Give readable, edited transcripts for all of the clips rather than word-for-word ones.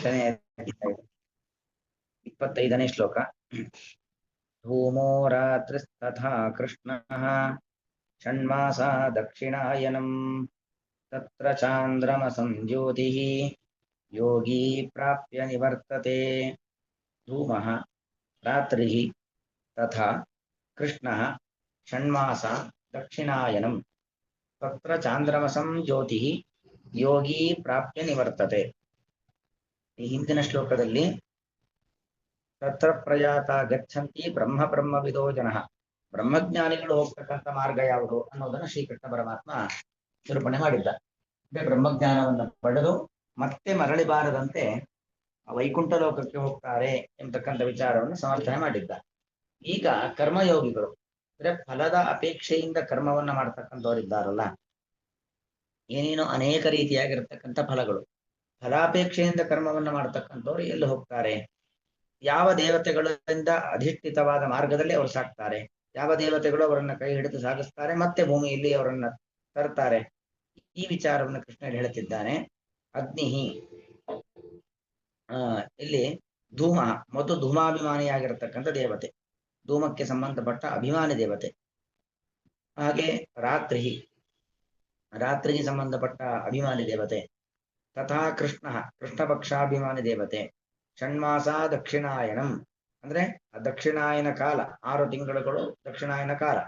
ಎಂಟನೇ ಅಧ್ಯಾಯ 25ನೇ ಶ್ಲೋಕ. ಧೂಮೋ ರಾತ್ರಿಸ್ತಥಾ ಕೃಷ್ಣಃ ಷಣ್ಮಾಸಾ ದಕ್ಷಿಣಾಯನಂ ತತ್ರ ಚಾಂದ್ರಮಸಂ ಜ್ಯೋತಿಃ ಯೋಗಿ ಪ್ರಾಪ್ಯ ನಿವರ್ತತೆ. ಧೂಮಃ ರಾತ್ರಿಃ ತಥಾ ಕೃಷ್ಣಃ ಷಣ್ಮಾಸಾ ದಕ್ಷಿಣಾಯನಂ ತತ್ರ ಚಾಂದ್ರಮಸಂ ಜ್ಯೋತಿಃ ಯೋಗಿ ಪ್ರಾಪ್ಯ ನಿವರ್ತತೆ. ಈ ಹಿಂದಿನ ಶ್ಲೋಕದಲ್ಲಿ ತತ್ರ ಪ್ರಯಾತ ಗಚ್ಚಂತಿ ಬ್ರಹ್ಮ ಬ್ರಹ್ಮವಿದೋ ಜನಃ, ಬ್ರಹ್ಮಜ್ಞಾನಿಗಳು ಹೋಗ್ತಕ್ಕಂಥ ಮಾರ್ಗ ಯಾವುದು ಅನ್ನೋದನ್ನು ಶ್ರೀಕೃಷ್ಣ ಪರಮಾತ್ಮ ನಿರೂಪಣೆ ಮಾಡಿದ್ದ. ಬ್ರಹ್ಮಜ್ಞಾನವನ್ನು ಪಡೆದು ಮತ್ತೆ ಮರಳಿ ಬಾರದಂತೆ ವೈಕುಂಠ ಲೋಕಕ್ಕೆ ಹೋಗ್ತಾರೆ ಎಂಬತಕ್ಕಂಥ ವಿಚಾರವನ್ನು ಸಮರ್ಥನೆ ಮಾಡಿದ್ದ. ಈಗ ಕರ್ಮಯೋಗಿಗಳು ಅಂದ್ರೆ ಫಲದ ಅಪೇಕ್ಷೆಯಿಂದ ಕರ್ಮವನ್ನ ಮಾಡ್ತಕ್ಕಂಥವ್ರಿದ್ದಾರಲ್ಲ, ಏನೇನೋ ಅನೇಕ ರೀತಿಯಾಗಿರ್ತಕ್ಕಂಥ ಫಲಗಳು, ಫಲಾಪೇಕ್ಷೆಯಿಂದ ಕರ್ಮವನ್ನ ಮಾಡ್ತಕ್ಕಂಥವ್ರು ಎಲ್ಲಿ ಹೋಗ್ತಾರೆ? ಯಾವ ದೇವತೆಗಳಿಂದ ಅಧಿಷ್ಠಿತವಾದ ಮಾರ್ಗದಲ್ಲಿ ಅವರು ಸಾಕ್ತಾರೆ, ಯಾವ ದೇವತೆಗಳು ಅವರನ್ನ ಕೈ ಹಿಡಿದು ಸಾಗಿಸ್ತಾರೆ, ಮತ್ತೆ ಭೂಮಿಯಲ್ಲಿ ಅವರನ್ನ ತರ್ತಾರೆ. ಈ ವಿಚಾರವನ್ನು ಕೃಷ್ಣ ಹೇಳುತ್ತಿದ್ದಾನೆ. ಅಗ್ನಿ ಇಲ್ಲಿ ಧೂಮ ಮತ್ತು ಧೂಮಾಭಿಮಾನಿಯಾಗಿರತಕ್ಕಂಥ ದೇವತೆ, ಧೂಮಕ್ಕೆ ಸಂಬಂಧಪಟ್ಟ ಅಭಿಮಾನಿ ದೇವತೆ. ಹಾಗೆ ರಾತ್ರಿಗೆ ಸಂಬಂಧಪಟ್ಟ ಅಭಿಮಾನಿ ದೇವತೆ. ತಥಾ ಕೃಷ್ಣ ಪಕ್ಷಾಭಿಮಾನಿ ದೇವತೆ. ಷಣ್ಮಾಸ ದಕ್ಷಿಣಾಯನಂ ಅಂದ್ರೆ ದಕ್ಷಿಣಾಯನ ಕಾಲ, 6 ತಿಂಗಳುಗಳು ದಕ್ಷಿಣಾಯನ ಕಾಲ,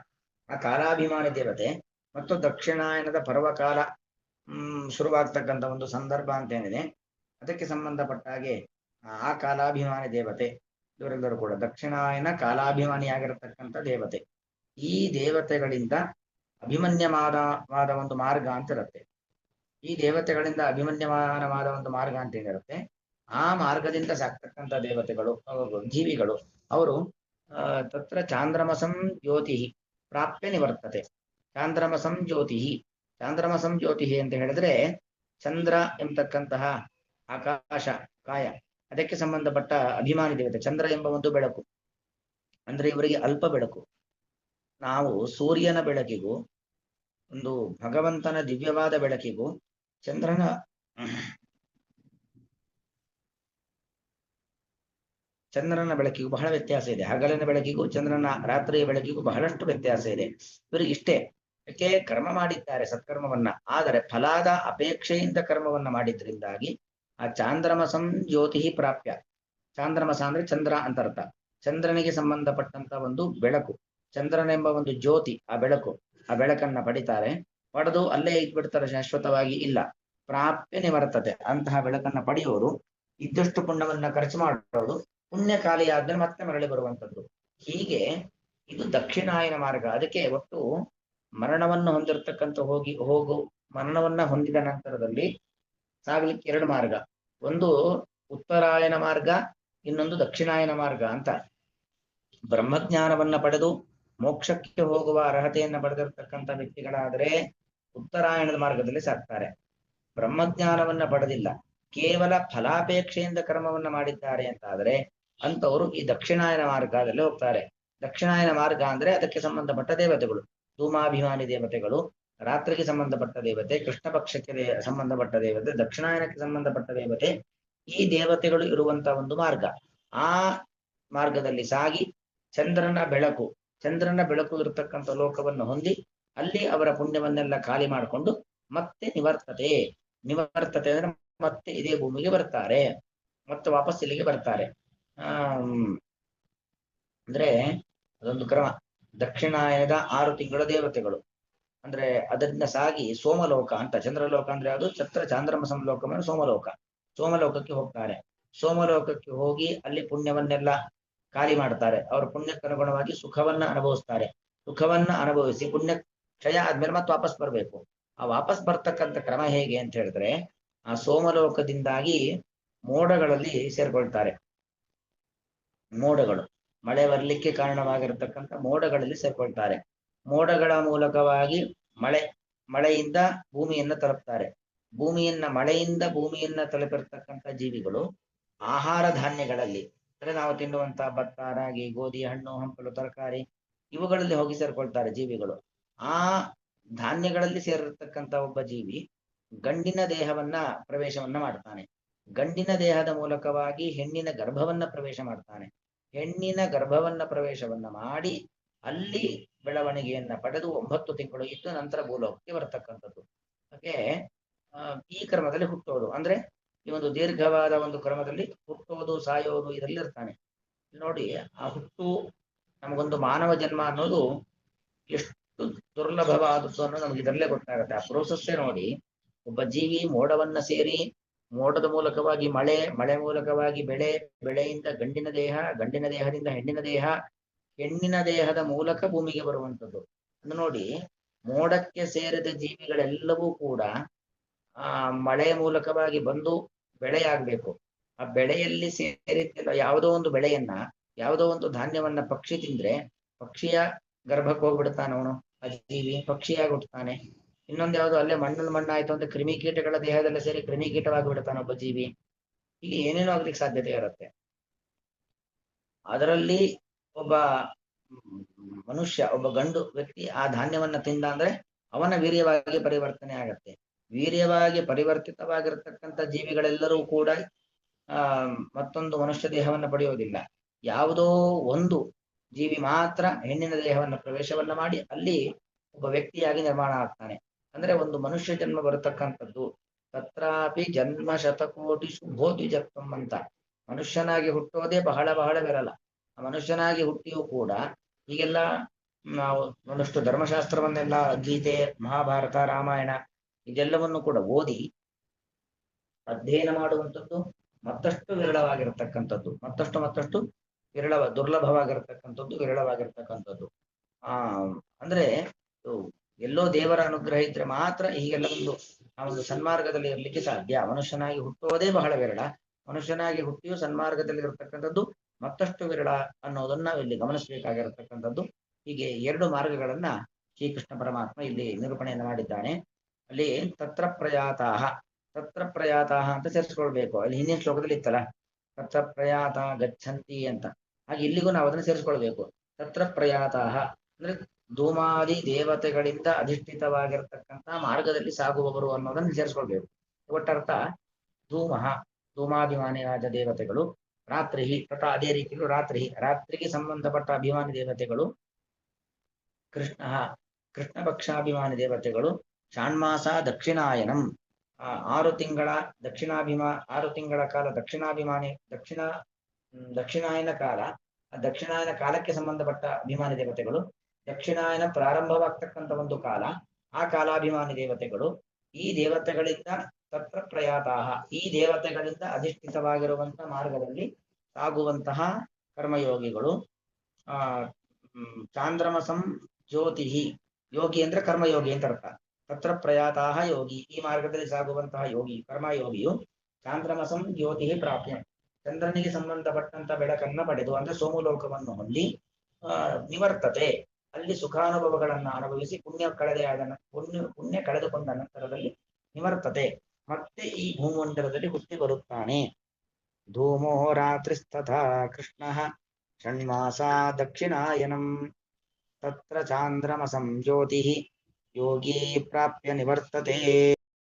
ಆ ಕಾಲಾಭಿಮಾನಿ ದೇವತೆ. ಮತ್ತು ದಕ್ಷಿಣಾಯನದ ಪರ್ವಕಾಲ ಶುರುವಾಗ್ತಕ್ಕಂಥ ಒಂದು ಸಂದರ್ಭ ಅಂತೇನಿದೆ, ಅದಕ್ಕೆ ಸಂಬಂಧಪಟ್ಟ ಹಾಗೆ ಆ ಕಾಲಾಭಿಮಾನಿ ದೇವತೆ. ಇವರೆಲ್ಲರೂ ಕೂಡ ದಕ್ಷಿಣಾಯನ ಕಾಲಾಭಿಮಾನಿಯಾಗಿರತಕ್ಕಂಥ ದೇವತೆ. ಈ ದೇವತೆಗಳಿಂದ ಅಭಿಮನ್ಯಮಾನವಾದ ಒಂದು ಮಾರ್ಗ ಅಂತ ಇರುತ್ತೆ. ಈ ದೇವತೆಗಳಿಂದ ಅಭಿಮನ್ಯಮಾನವಾದ ಒಂದು ಮಾರ್ಗ ಅಂತ ಏನಿರುತ್ತೆ, ಆ ಮಾರ್ಗದಿಂದ ಸಾಕ್ತಕ್ಕಂಥ ದೇವತೆಗಳು, ಜೀವಿಗಳು, ಅವರು ತತ್ರ ಚಾಂದ್ರಮಸಂ ಜ್ಯೋತಿ ಪ್ರಾಪ್ಯ ನಿವರ್ತತೆ. ಚಾಂದ್ರಮಸಂ ಜ್ಯೋತಿ ಅಂತ ಹೇಳಿದ್ರೆ ಚಂದ್ರ ಎಂಬತಕ್ಕಂತಹ ಆಕಾಶ ಕಾಯ, ಅದಕ್ಕೆ ಸಂಬಂಧಪಟ್ಟ ಅಭಿಮಾನಿ ದೇವತೆ. ಚಂದ್ರ ಎಂಬ ಒಂದು ಬೆಳಕು ಅಂದ್ರೆ ಇವರಿಗೆ ಅಲ್ಪ ಬೆಳಕು. ನಾವು ಸೂರ್ಯನ ಬೆಳಕಿಗೂ ಒಂದು ಭಗವಂತನ ದಿವ್ಯವಾದ ಬೆಳಕಿಗೂ ಚಂದ್ರನ ಬೆಳಕಿಗೂ ಬಹಳ ವ್ಯತ್ಯಾಸ ಇದೆ. ಹಗಲಿನ ಬೆಳಕಿಗೂ ಚಂದ್ರನ ರಾತ್ರಿಯ ಬೆಳಕಿಗೂ ಬಹಳಷ್ಟು ವ್ಯತ್ಯಾಸ ಇದೆ. ಇವರಿಗೆ ಇಷ್ಟೇ, ಯಾಕೆ ಕರ್ಮ ಮಾಡಿದ್ದಾರೆ ಸತ್ಕರ್ಮವನ್ನ, ಆದರೆ ಫಲಾದ ಅಪೇಕ್ಷೆಯಿಂದ ಕರ್ಮವನ್ನ ಮಾಡಿದ್ರಿಂದಾಗಿ ಆ ಚಾಂದ್ರಮಸಂ ಜ್ಯೋತಿ ಪ್ರಾಪ್ಯ. ಚಾಂದ್ರಮಸ ಅಂದ್ರೆ ಚಂದ್ರ ಅಂತ ಅರ್ಥ. ಚಂದ್ರನಿಗೆ ಸಂಬಂಧಪಟ್ಟಂತ ಒಂದು ಬೆಳಕು, ಚಂದ್ರನೆಂಬ ಒಂದು ಜ್ಯೋತಿ, ಆ ಬೆಳಕನ್ನ ಪಡಿತಾರೆ. ಪಡೆದು ಅಲ್ಲೇ ಇದ್ಬಿಡ್ತಾರೆ, ಶಾಶ್ವತವಾಗಿ ಇಲ್ಲ. ಪ್ರಾಪ್ಯ ನಿವರ್ತತೆ, ಅಂತಹ ಬೆಳಕನ್ನ ಪಡೆಯುವರು. ಇದ್ದಷ್ಟು ಪುಣ್ಯವನ್ನ ಖರ್ಚು ಮಾಡೋದು, ಪುಣ್ಯ ಖಾಲಿಯಾದ್ಮೇಲೆ ಮತ್ತೆ ಮರಳಿ ಬರುವಂಥದ್ದು. ಹೀಗೆ ಇದು ದಕ್ಷಿಣಾಯನ ಮಾರ್ಗ. ಅದಕ್ಕೆ ಒಟ್ಟು ಮರಣವನ್ನು ಹೊಂದಿರತಕ್ಕಂಥ ಮರಣವನ್ನ ಹೊಂದಿದ ನಂತರದಲ್ಲಿ ಸಾಗಲಿಕ್ಕೆ 2 ಮಾರ್ಗ, ಒಂದು ಉತ್ತರಾಯಣ ಮಾರ್ಗ, ಇನ್ನೊಂದು ದಕ್ಷಿಣಾಯನ ಮಾರ್ಗ ಅಂತ. ಬ್ರಹ್ಮಜ್ಞಾನವನ್ನ ಪಡೆದು ಮೋಕ್ಷಕ್ಕೆ ಹೋಗುವ ಅರ್ಹತೆಯನ್ನ ಪಡೆದಿರತಕ್ಕಂಥ ವ್ಯಕ್ತಿಗಳಾದರೆ ಉತ್ತರಾಯಣದ ಮಾರ್ಗದಲ್ಲಿ ಸಾಕ್ತಾರೆ. ಬ್ರಹ್ಮಜ್ಞಾನವನ್ನ ಪಡೆದಿಲ್ಲ, ಕೇವಲ ಫಲಾಪೇಕ್ಷೆಯಿಂದ ಕರ್ಮವನ್ನ ಮಾಡಿದ್ದಾರೆ ಅಂತಾದರೆ ಅಂತವರು ಈ ದಕ್ಷಿಣಾಯನ ಮಾರ್ಗದಲ್ಲಿ ಹೋಗ್ತಾರೆ. ದಕ್ಷಿಣಾಯನ ಮಾರ್ಗ ಅಂದ್ರೆ ಅದಕ್ಕೆ ಸಂಬಂಧಪಟ್ಟ ದೇವತೆಗಳು, ಧೂಮಾಭಿಮಾನಿ ದೇವತೆಗಳು, ರಾತ್ರಿಗೆ ಸಂಬಂಧಪಟ್ಟ ದೇವತೆ, ಕೃಷ್ಣ ಪಕ್ಷಕ್ಕೆ ಸಂಬಂಧಪಟ್ಟ ದೇವತೆ, ದಕ್ಷಿಣಾಯನಕ್ಕೆ ಸಂಬಂಧಪಟ್ಟ ದೇವತೆ. ಈ ದೇವತೆಗಳು ಇರುವಂತ ಒಂದು ಮಾರ್ಗ. ಆ ಮಾರ್ಗದಲ್ಲಿ ಸಾಗಿ ಚಂದ್ರನ ಬೆಳಕು ಇರತಕ್ಕಂಥ ಲೋಕವನ್ನು ಹೊಂದಿ ಅಲ್ಲಿ ಅವರ ಪುಣ್ಯವನ್ನೆಲ್ಲ ಖಾಲಿ ಮಾಡಿಕೊಂಡು ಮತ್ತೆ ನಿವರ್ತತೆ ಅಂದ್ರೆ ಮತ್ತೆ ಇದೇ ಭೂಮಿಗೆ ಬರ್ತಾರೆ, ಮತ್ತೆ ವಾಪಸ್ ಇಲ್ಲಿಗೆ ಬರ್ತಾರೆ. ಅಂದ್ರೆ ಅದೊಂದು ಕ್ರಮ. ದಕ್ಷಿಣಾಯನದ 6 ತಿಂಗಳ ದೇವತೆಗಳು ಅಂದ್ರೆ ಅದರಿಂದ ಸಾಗಿ ಸೋಮಲೋಕ ಅಂತ, ಚಂದ್ರಲೋಕ ಅಂದ್ರೆ ಅದು ಚಾಂದ್ರಮಸಂ ಲೋಕ ಅಂದ್ರೆ ಸೋಮಲೋಕಕ್ಕೆ ಹೋಗ್ತಾರೆ. ಸೋಮಲೋಕಕ್ಕೆ ಹೋಗಿ ಅಲ್ಲಿ ಪುಣ್ಯವನ್ನೆಲ್ಲ ಖಾಲಿ ಮಾಡ್ತಾರೆ. ಅವರ ಪುಣ್ಯಕ್ಕನುಗುಣವಾಗಿ ಸುಖವನ್ನ ಅನುಭವಿಸ್ತಾರೆ. ಸುಖವನ್ನ ಅನುಭವಿಸಿ ಪುಣ್ಯ ಕ್ಷಯ ಆದ್ಮೇಲೆ ಮತ್ತೆ ವಾಪಸ್ ಬರ್ಬೇಕು. ಆ ವಾಪಸ್ ಬರ್ತಕ್ಕಂಥ ಕ್ರಮ ಹೇಗೆ ಅಂತ ಹೇಳಿದ್ರೆ, ಆ ಸೋಮಲೋಕದಿಂದಾಗಿ ಮೋಡಗಳಲ್ಲಿ ಸೇರ್ಕೊಳ್ತಾರೆ. ಮೋಡಗಳು, ಮಳೆ ಬರ್ಲಿಕ್ಕೆ ಕಾರಣವಾಗಿರತಕ್ಕಂಥ ಮೋಡಗಳಲ್ಲಿ ಸೇರ್ಕೊಳ್ತಾರೆ. ಮೋಡಗಳ ಮೂಲಕವಾಗಿ ಮಳೆಯಿಂದ ಭೂಮಿಯನ್ನ ತಲುಪ್ತಾರೆ. ಮಳೆಯಿಂದ ಭೂಮಿಯನ್ನ ತಲುಪಿರ್ತಕ್ಕಂಥ ಜೀವಿಗಳು ಆಹಾರ ಧಾನ್ಯಗಳಲ್ಲಿ ಅಂದ್ರೆ ನಾವು ತಿನ್ನುವಂತ ಭತ್ತ, ರಾಗಿ, ಗೋಧಿ, ಹಣ್ಣು ಹಂಪಲು, ತರಕಾರಿ ಇವುಗಳಲ್ಲಿ ಹೋಗಿ ಸೇರ್ಕೊಳ್ತಾರೆ ಜೀವಿಗಳು. ಆ ಧಾನ್ಯಗಳಲ್ಲಿ ಸೇರಿರ್ತಕ್ಕಂಥ ಒಬ್ಬ ಜೀವಿ ಗಂಡಿನ ದೇಹವನ್ನ ಪ್ರವೇಶವನ್ನ ಮಾಡ್ತಾನೆ. ಗಂಡಿನ ದೇಹದ ಮೂಲಕವಾಗಿ ಹೆಣ್ಣಿನ ಗರ್ಭವನ್ನ ಪ್ರವೇಶ ಮಾಡ್ತಾನೆ. ಹೆಣ್ಣಿನ ಗರ್ಭವನ್ನ ಪ್ರವೇಶವನ್ನ ಮಾಡಿ ಅಲ್ಲಿ ಬೆಳವಣಿಗೆಯನ್ನ ಪಡೆದು 9 ತಿಂಗಳು ಇದ್ದು ನಂತರ ಭೂಲೋಕಕ್ಕೆ ಬರತಕ್ಕಂಥದ್ದು. ಹಾಗೆ ಈ ಕ್ರಮದಲ್ಲಿ ಹುಟ್ಟೋದು ಅಂದ್ರೆ ಈ ಒಂದು ದೀರ್ಘವಾದ ಒಂದು ಕ್ರಮದಲ್ಲಿ ಹುಟ್ಟೋದು ಸಾಯೋದು ಇದರಲ್ಲಿ ಇರ್ತಾನೆ. ನೋಡಿ, ಆ ಹುಟ್ಟು ನಮಗೊಂದು ಮಾನವ ಜನ್ಮ ಅನ್ನೋದು ಎಷ್ಟು ದುರ್ಲಭವಾದದ್ದು ಅನ್ನೋದು ನಮ್ಗೆ ಇದರಲ್ಲೇ ಗೊತ್ತಾಗುತ್ತೆ. ಆ ಪ್ರೋಸೆಸ್ಸೇ ನೋಡಿ, ಒಬ್ಬ ಜೀವಿ ಮೋಡವನ್ನ ಸೇರಿ ಮೋಡದ ಮೂಲಕವಾಗಿ ಮಳೆ ಮೂಲಕವಾಗಿ ಬೆಳೆಯಿಂದ ಗಂಡಿನ ದೇಹ, ಗಂಡಿನ ದೇಹದಿಂದ ಹೆಣ್ಣಿನ ದೇಹ, ಹೆಣ್ಣಿನ ದೇಹದ ಮೂಲಕ ಭೂಮಿಗೆ ಬರುವಂಥದ್ದು. ಅದು ನೋಡಿ, ಮೋಡಕ್ಕೆ ಸೇರಿದ ಜೀವಿಗಳೆಲ್ಲವೂ ಕೂಡ ಆ ಮಳೆಯ ಮೂಲಕವಾಗಿ ಬಂದು ಬೆಳೆಯಾಗಬೇಕು. ಆ ಬೆಳೆಯಲ್ಲಿ ಸೇರಿದ್ದೆಲ್ಲ ಯಾವುದೋ ಒಂದು ಬೆಳೆಯನ್ನ, ಯಾವುದೋ ಒಂದು ಧಾನ್ಯವನ್ನ ಪಕ್ಷಿ ತಿಂದ್ರೆ ಪಕ್ಷಿಯ ಗರ್ಭಕ್ಕೆ ಹೋಗ್ಬಿಡ್ತಾನೆ ಅವನು, ಆ ಜೀವಿ ಪಕ್ಷಿಯಾಗಿ ಹುಟ್ಟುತ್ತಾನೆ. ಇನ್ನೊಂದು ಯಾವುದು, ಅಲ್ಲೇ ಮಣ್ಣಲ್ಲಿ ಮಣ್ಣಾಯ್ತು ಅಂತ ಕ್ರಿಮಿಕೀಟಗಳ ದೇಹದಲ್ಲಿ ಸೇರಿ ಕ್ರಿಮಿಕೀಟವಾಗಿ ಬಿಡ್ತಾನೆ ಒಬ್ಬ ಜೀವಿ. ಹೀಗೆ ಏನೇನೋ ಆಗ್ಲಿಕ್ಕೆ ಸಾಧ್ಯತೆ ಇರುತ್ತೆ. ಅದರಲ್ಲಿ ಒಬ್ಬ ಮನುಷ್ಯ, ಒಬ್ಬ ಗಂಡು ವ್ಯಕ್ತಿ ಆ ಧಾನ್ಯವನ್ನ ತಿಂದ ಅಂದ್ರೆ ಅವನ ವೀರ್ಯವಾಗಿ ಪರಿವರ್ತನೆ ಆಗತ್ತೆ. ವೀರ್ಯವಾಗಿ ಪರಿವರ್ತಿತವಾಗಿರತಕ್ಕಂಥ ಜೀವಿಗಳೆಲ್ಲರೂ ಕೂಡ ಮತ್ತೊಂದು ಮನುಷ್ಯ ದೇಹವನ್ನ ಪಡೆಯೋದಿಲ್ಲ. ಯಾವುದೋ ಒಂದು ಜೀವಿ ಮಾತ್ರ ಹೆಣ್ಣಿನ ದೇಹವನ್ನ ಪ್ರವೇಶವನ್ನ ಮಾಡಿ ಅಲ್ಲಿ ಒಬ್ಬ ವ್ಯಕ್ತಿಯಾಗಿ ನಿರ್ಮಾಣ ಆಗ್ತಾನೆ. ಅಂದ್ರೆ ಒಂದು ಮನುಷ್ಯ ಜನ್ಮ ಬರತಕ್ಕಂಥದ್ದು. ತತ್ರಾಪಿ ಜನ್ಮ ಶತಕೋಟಿ ಶುಭೋದ್ವಿಜತ್ವಂ ಅಂತ. ಮನುಷ್ಯನಾಗಿ ಹುಟ್ಟೋದೇ ಬಹಳ ಬಹಳ ವಿರಳ. ಆ ಮನುಷ್ಯನಾಗಿ ಹುಟ್ಟಿಯೂ ಕೂಡ ಈಗೆಲ್ಲ ನಾವು ಒಂದಷ್ಟು ಧರ್ಮಶಾಸ್ತ್ರವನ್ನೆಲ್ಲ, ಗೀತೆ, ಮಹಾಭಾರತ, ರಾಮಾಯಣ ಇದೆಲ್ಲವನ್ನು ಕೂಡ ಓದಿ ಅಧ್ಯಯನ ಮಾಡುವಂಥದ್ದು ಮತ್ತಷ್ಟು ವಿರಳವಾಗಿರತಕ್ಕಂಥದ್ದು, ಮತ್ತಷ್ಟು ದುರ್ಲಭವಾಗಿರತಕ್ಕಂಥದ್ದು, ವಿರಳವಾಗಿರ್ತಕ್ಕಂಥದ್ದು. ಅಂದ್ರೆ ಎಲ್ಲೋ ದೇವರ ಅನುಗ್ರಹ ಇದ್ರೆ ಮಾತ್ರ ಹೀಗೆಲ್ಲ ಒಂದು ಸನ್ಮಾರ್ಗದಲ್ಲಿ ಇರ್ಲಿಕ್ಕೆ ಸಾಧ್ಯ. ಮನುಷ್ಯನಾಗಿ ಹುಟ್ಟುವುದೇ ಬಹಳ ವಿರಳ. ಮನುಷ್ಯನಾಗಿ ಹುಟ್ಟಿಯೂ ಸನ್ಮಾರ್ಗದಲ್ಲಿ ಇರತಕ್ಕಂಥದ್ದು ಮತ್ತಷ್ಟು ವಿರಳ ಅನ್ನೋದನ್ನ ನಾವು ಇಲ್ಲಿ ಗಮನಿಸಬೇಕಾಗಿರತಕ್ಕಂಥದ್ದು. ಹೀಗೆ 2 ಮಾರ್ಗಗಳನ್ನ ಶ್ರೀಕೃಷ್ಣ ಪರಮಾತ್ಮ ಇಲ್ಲಿ ನಿರೂಪಣೆಯನ್ನು ಮಾಡಿದ್ದಾನೆ. ಅಲ್ಲಿ ತತ್ರ ಪ್ರಯಾತಾಹ ಅಂತ ಸೇರಿಸ್ಕೊಳ್ಬೇಕು. ಅಲ್ಲಿ ಹಿಂದಿನ ಶ್ಲೋಕದಲ್ಲಿ ಇತ್ತಲ್ಲ, ತತ್ರ ಪ್ರಯಾತ ಗಚ್ಚಂತಿ ಅಂತ. ಹಾಗೆ ಇಲ್ಲಿಗೂ ನಾವು ಅದನ್ನು ಸೇರಿಸ್ಕೊಳ್ಬೇಕು. ತತ್ರ ಪ್ರಯಾತಾಹ ಅಂದ್ರೆ ಧೂಮಾದಿ ದೇವತೆಗಳಿಂದ ಅಧಿಷ್ಠಿತವಾಗಿರತಕ್ಕಂತಹ ಮಾರ್ಗದಲ್ಲಿ ಸಾಗುವವರು ಅನ್ನೋದನ್ನು ಸೇರಿಸ್ಕೊಳ್ಬೇಕು. ಒಟ್ಟರ್ಥ ಧೂಮಾಭಿಮಾನಿಯಾದ ದೇವತೆಗಳು, ರಾತ್ರಿ ತಥಾ ಅದೇ ರೀತಿಯಲ್ಲೂ ರಾತ್ರಿಗೆ ಸಂಬಂಧಪಟ್ಟ ಅಭಿಮಾನಿ ದೇವತೆಗಳು, ಕೃಷ್ಣ ಪಕ್ಷಾಭಿಮಾನಿ ದೇವತೆಗಳು, ಷಾಣ್ಮಾಸ ದಕ್ಷಿಣಾಯನಂ 6 ತಿಂಗಳ ಕಾಲ ದಕ್ಷಿಣಾಯನ ಕಾಲ, ದಕ್ಷಿಣಾಯನ ಕಾಲಕ್ಕೆ ಸಂಬಂಧಪಟ್ಟ ಅಭಿಮಾನಿ ದೇವತೆಗಳು, ದಕ್ಷಿಣಾಯನ ಪ್ರಾರಂಭವಾಗ್ತಕ್ಕಂಥ ಒಂದು ಕಾಲ, ಆ ಕಾಲಾಭಿಮಾನಿ ದೇವತೆಗಳು, ಈ ದೇವತೆಗಳಿಂದ ತತ್ರ ಪ್ರಯಾತಾಹ, ಈ ದೇವತೆಗಳಿಂದ ಅಧಿಷ್ಠಿತವಾಗಿರುವಂತಹ ಮಾರ್ಗದಲ್ಲಿ ಸಾಗುವಂತಹ ಕರ್ಮಯೋಗಿಗಳು. ಚಾಂದ್ರಮಸಂ ಜ್ಯೋತಿ, ಯೋಗಿ ಅಂದ್ರೆ ಕರ್ಮಯೋಗಿ ಅಂತ ಅರ್ಥ. ತತ್ರ ಪ್ರಯಾತಾಹ ಯೋಗಿ, ಈ ಮಾರ್ಗದಲ್ಲಿ ಸಾಗುವಂತಹ ಯೋಗಿ, ಕರ್ಮಯೋಗಿಯು ಚಾಂದ್ರಮಸಂ ಜ್ಯೋತಿ ಪ್ರಾಪ್ಯ, ಚಂದ್ರನಿಗೆ ಸಂಬಂಧಪಟ್ಟಂತ ಬೆಳಕನ್ನ ಪಡೆದು ಅಂದ್ರೆ ಸೋಮಲೋಕವನ್ನು ಹೊಂದಿ ನಿವರ್ತತೆ, ಅಲ್ಲಿ ಸುಖಾನುಭವಗಳನ್ನ ಅನುಭವಿಸಿ ಪುಣ್ಯ ಕಳೆದುಕೊಂಡ ನಂತರದಲ್ಲಿ ನಿವರ್ತತೆ, ಮತ್ತೆ ಈ ಭೂಮಂಡಲದಲ್ಲಿ ಹುಟ್ಟಿ ಬರುತ್ತಾನೆ. ಧೂಮೋ ರಾತ್ರಿಸ್ತಥಾ ಕೃಷ್ಣ ಷಣ್ಮಾಸ ದಕ್ಷಿಣಾಯನಂ ತತ್ರ ಚಾಂದ್ರಮಸಂ ಜ್ಯೋತಿ ಯೋಗಿ ಪ್ರಾಪ್ಯ ನಿವರ್ತತೆ.